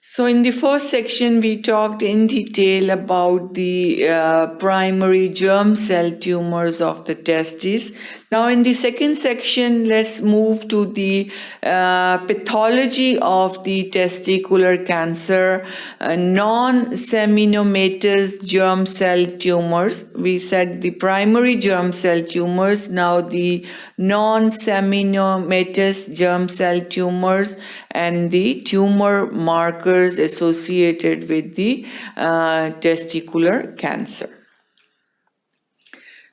So in the first section, we talked in detail about the primary germ cell tumors of the testes. Now in the second section, let's move to the pathology of the testicular cancer, non-seminomatous germ cell tumors. We said the primary germ cell tumors, now the non-seminomatous germ cell tumors, and the tumor markers associated with the testicular cancer.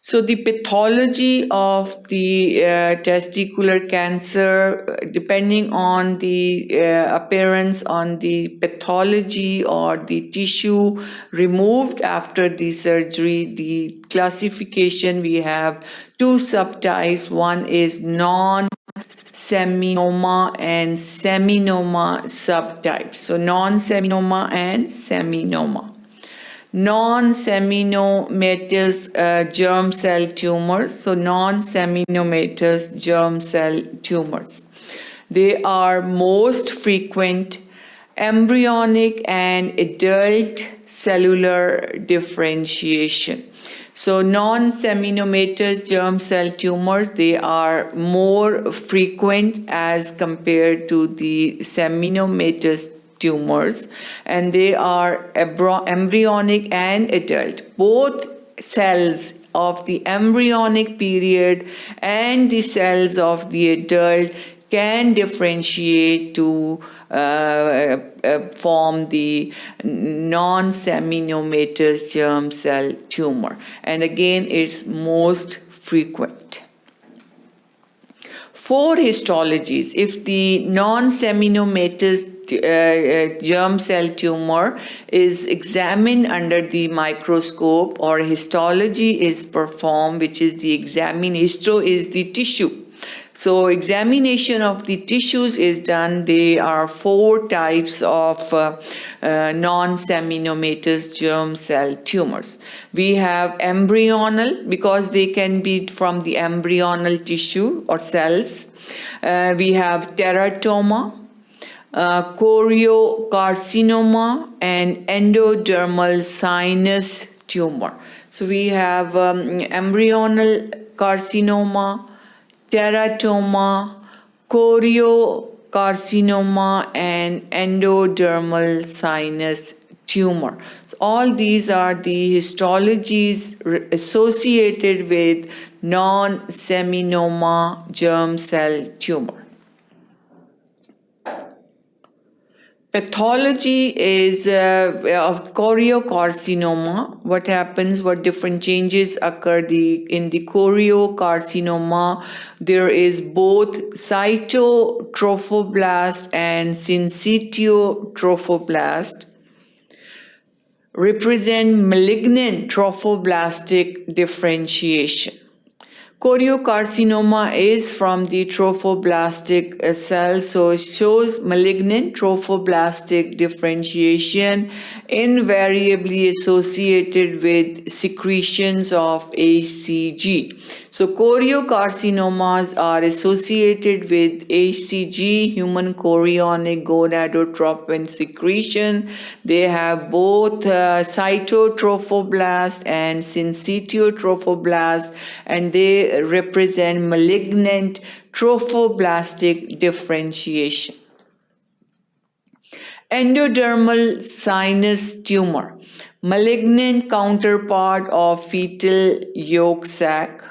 So the pathology of the testicular cancer, depending on the appearance on the pathology or the tissue removed after the surgery, the classification, we have two subtypes. One is non-seminoma and seminoma subtypes. So non-seminoma and seminoma. Non-seminomatous germ cell tumors, so non-seminomatous germ cell tumors. They are most frequent embryonic and adult cellular differentiation. So non-seminomatous germ cell tumors, they are more frequent as compared to the seminomatous tumors, and they are embryonic and adult. Both cells of the embryonic period and the cells of the adult can differentiate to form the non-seminomatous germ cell tumor. And again, it's most frequent. 4 histologies. If the non-seminomatous germ cell tumor is examined under the microscope, or histology is performed, which is the histo is the tissue. So examination of the tissues is done. There are 4 types of non-seminomatous germ cell tumors. We have embryonal, because they can be from the embryonal tissue or cells. We have teratoma, choriocarcinoma, and endodermal sinus tumor. So we have embryonal carcinoma, teratoma, choriocarcinoma, and endodermal sinus tumor. So all these are the histologies associated with non-seminoma germ cell tumor. Pathology is of choriocarcinoma. What happens, what different changes occur in the choriocarcinoma? There is both cytotrophoblast and syncytiotrophoblast, represent malignant trophoblastic differentiation. Choriocarcinoma is from the trophoblastic cell, so it shows malignant trophoblastic differentiation, invariably associated with secretions of HCG. So choriocarcinomas are associated with HCG, human chorionic gonadotropin secretion. They have both cytotrophoblast and syncytiotrophoblast, and they represent malignant trophoblastic differentiation. Endodermal sinus tumor, malignant counterpart of fetal yolk sac,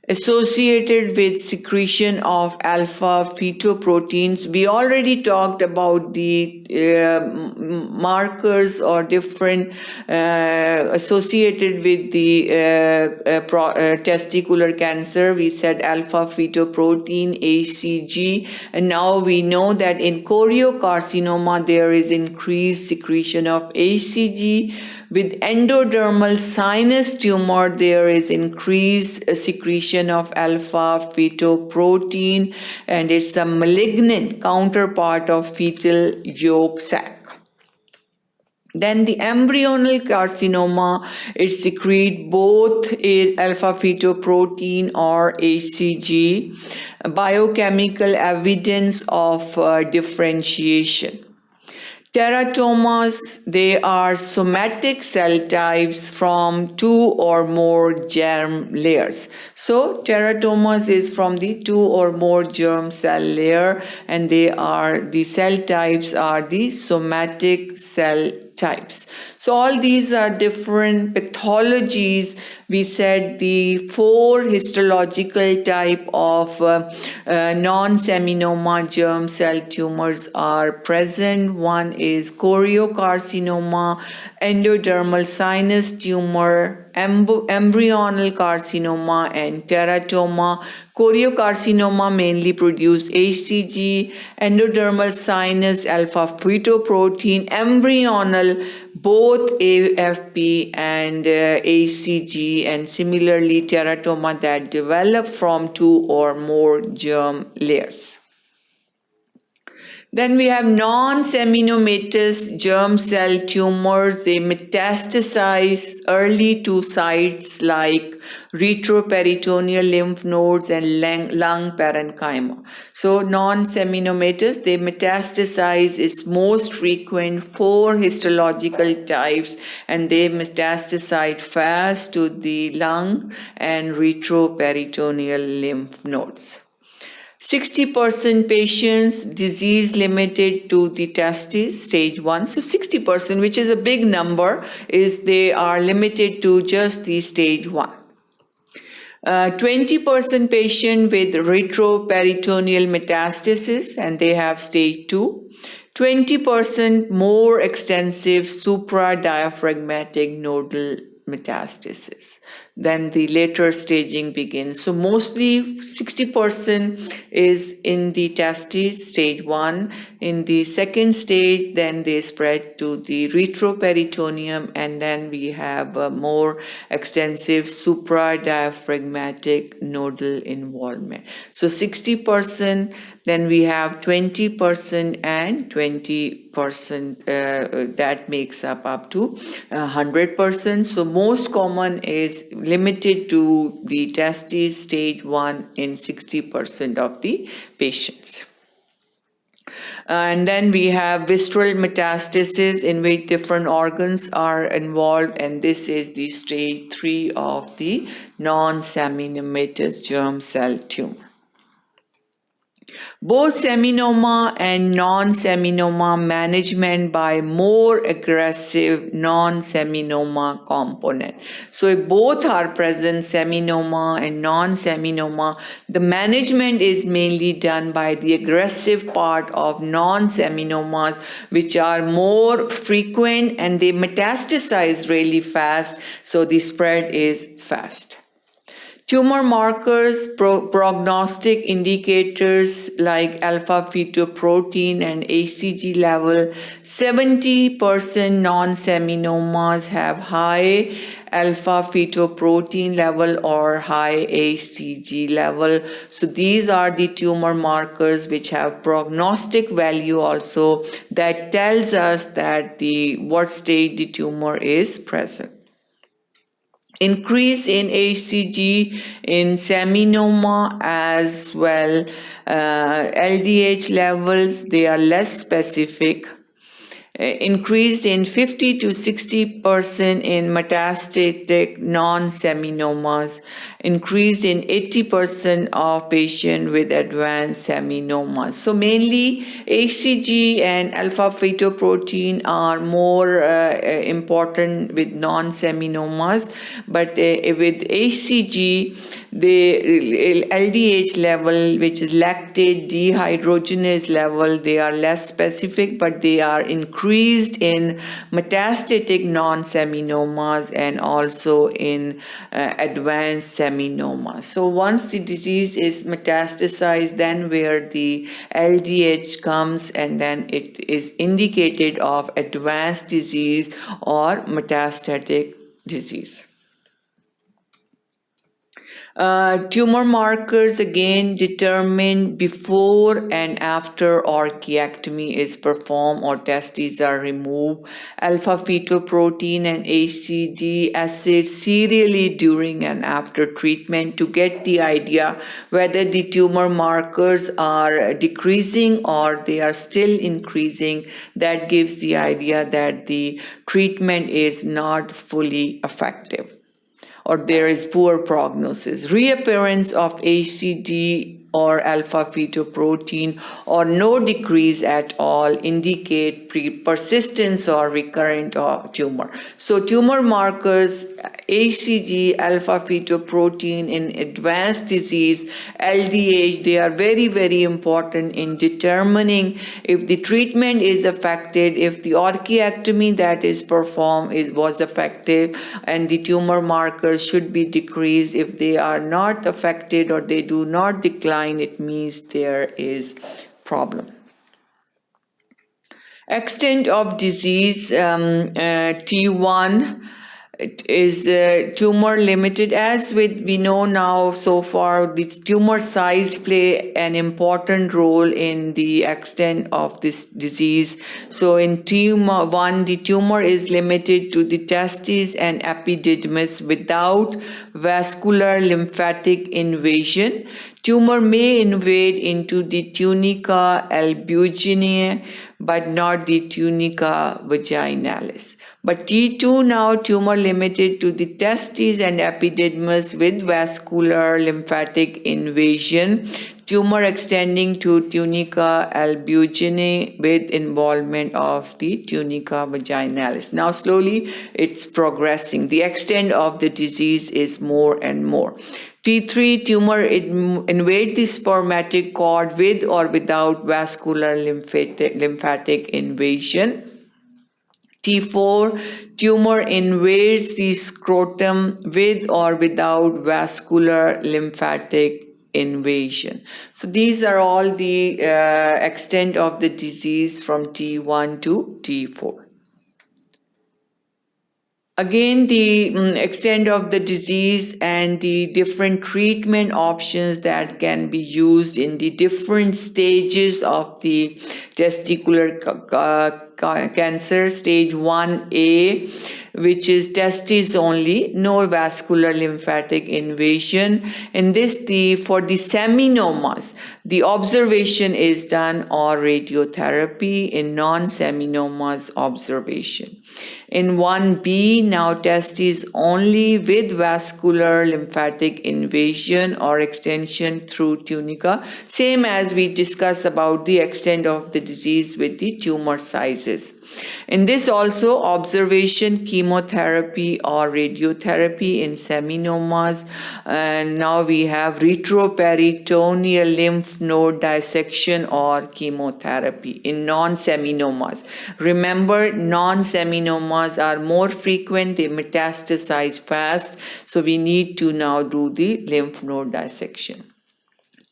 associated with secretion of alpha fetoproteins. We already talked about the markers or different associated with the testicular cancer. We said alpha fetoprotein, HCG, and now we know that in choriocarcinoma there is increased secretion of HCG. With endodermal sinus tumor, there is increased secretion of alpha fetoprotein, and it's a malignant counterpart of fetal yolk sac. Then the embryonal carcinoma, it secretes both alpha fetoprotein or HCG, biochemical evidence of differentiation. Teratomas, they are somatic cell types from two or more germ layers. So teratomas is from the two or more germ cell layer, and the cell types are the somatic cell types. So all these are different pathologies. We said the four histological type of non-seminoma germ cell tumors are present. One is choriocarcinoma, endodermal sinus tumor, embryonal carcinoma, and teratoma. Choriocarcinoma mainly produce HCG, endodermal sinus alpha fetoprotein, embryonal both AFP and HCG, and similarly teratoma that develop from two or more germ layers. Then we have non-seminomatous germ cell tumors. They metastasize early to sites like retroperitoneal lymph nodes and lung parenchyma. So non-seminomatous, they metastasize is most frequent, four histological types, and they metastasize fast to the lung and retroperitoneal lymph nodes. 60% patients disease limited to the testes, stage 1. So 60%, which is a big number, is they are limited to just the stage 1. 20% patient with retroperitoneal metastasis, and they have stage 2. 20% more extensive supradiaphragmatic nodal metastasis. Then the later staging begins. So mostly 60% is in the testes, stage 1. In the second stage, then they spread to the retroperitoneum, and then we have a more extensive supradiaphragmatic nodal involvement. So 60%, then we have 20% and 20%, that makes up to 100%. So most common is limited to the testes, stage 1 in 60% of the patients. And then we have visceral metastasis in which different organs are involved, and this is the stage 3 of the non-seminomatous germ cell tumor. Both seminoma and non-seminoma management by more aggressive non-seminoma component. So if both are present, seminoma and non-seminoma, the management is mainly done by the aggressive part of non-seminomas, which are more frequent and they metastasize really fast, so the spread is fast. Tumor markers, prognostic indicators like alpha fetoprotein and HCG level. 70% non-seminomas have high alpha fetoprotein level or high HCG level. So these are the tumor markers which have prognostic value also, that tells us that what stage the tumor is present. Increase in HCG in seminoma as well. LDH levels, they are less specific. Increased in 50 to 60% in metastatic non-seminomas, increased in 80% of patients with advanced seminomas. So mainly HCG and alpha fetoprotein are more important with non-seminomas, but with HCG, the LDH level, which is lactate dehydrogenase level, they are less specific, but they are increased in metastatic non-seminomas and also in advanced seminomas. So once the disease is metastasized, then where the LDH comes, and then it is indicated of advanced disease or metastatic disease. Tumor markers again determined before and after orchiectomy is performed or testes are removed. Alpha fetoprotein and HCG acid serially during and after treatment to get the idea whether the tumor markers are decreasing or they are still increasing. That gives the idea that the treatment is not fully effective or there is poor prognosis. Reappearance of ACD or alpha fetoprotein or no decrease at all indicate persistence or recurrent tumor. So tumor markers, ACG, alpha fetoprotein in advanced disease, LDH, they are very, very important in determining if the treatment is affected, if the orchiectomy that is performed was effective, and the tumor markers should be decreased. If they are not affected or they do not decline, it means there is problem. Extent of disease, T1 is tumor limited. As we know now so far, the tumor size play an important role in the extent of this disease. So in tumor 1, the tumor is limited to the testes and epididymis without vascular lymphatic invasion. Tumor may invade into the tunica albuginea, but not the tunica vaginalis. But T2 now tumor limited to the testes and epididymis with vascular lymphatic invasion. Tumor extending to tunica albuginea with involvement of the tunica vaginalis. Now slowly it's progressing. The extent of the disease is more and more. T3 tumor invade the spermatic cord with or without vascular lymphatic invasion. T4 tumor invades the scrotum with or without vascular lymphatic invasion. So these are all the extent of the disease from T1 to T4. Again, the extent of the disease and the different treatment options that can be used in the different stages of the testicular cancer, stage 1A, which is testes only, no vascular lymphatic invasion. In this, for the seminomas, the observation is done or radiotherapy. In non-seminomas, observation. In 1B, now testes only with vascular lymphatic invasion or extension through tunica, same as we discussed about the extent of the disease with the tumor sizes. In this also, observation, chemotherapy or radiotherapy in seminomas. And now we have retroperitoneal lymph node dissection or chemotherapy in non-seminomas. Remember, non-seminomas are more frequent, they metastasize fast, so we need to now do the lymph node dissection.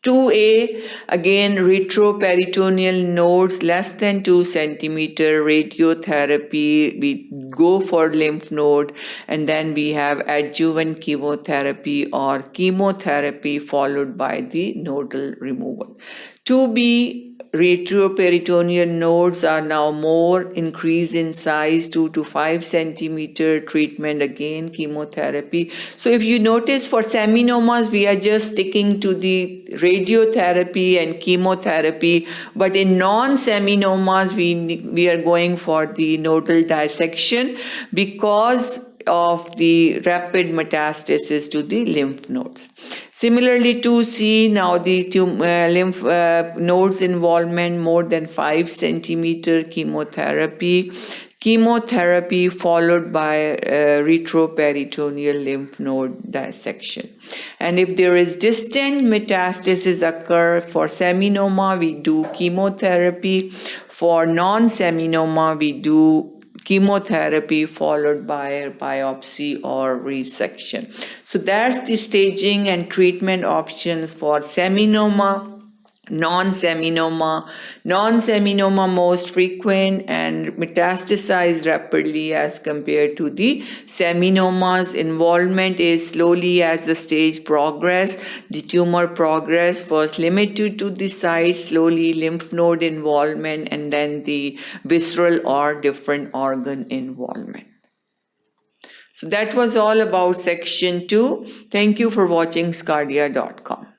2A, again, retroperitoneal nodes less than 2 centimeter radiotherapy. We go for lymph node, and then we have adjuvant chemotherapy or chemotherapy followed by the nodal removal. 2B, retroperitoneal nodes are now more increased in size, 2 to 5 centimeter, treatment again chemotherapy. So if you notice, for seminomas we are just sticking to the radiotherapy and chemotherapy, but in non-seminomas we are going for the nodal dissection because of the rapid metastasis to the lymph nodes. Similarly, 2C, now the lymph nodes involvement more than 5 centimeter chemotherapy. Chemotherapy followed by retroperitoneal lymph node dissection. And if there is distant metastasis occur, for seminoma we do chemotherapy. For non-seminoma we do chemotherapy followed by biopsy or resection. So that's the staging and treatment options for seminoma. Non-seminoma most frequent and metastasize rapidly as compared to the seminomas. Involvement is slowly as the stage progress. The tumor progress first limited to the site, slowly lymph node involvement, and then the visceral or different organ involvement. So that was all about section 2. Thank you for watching sqadia.com.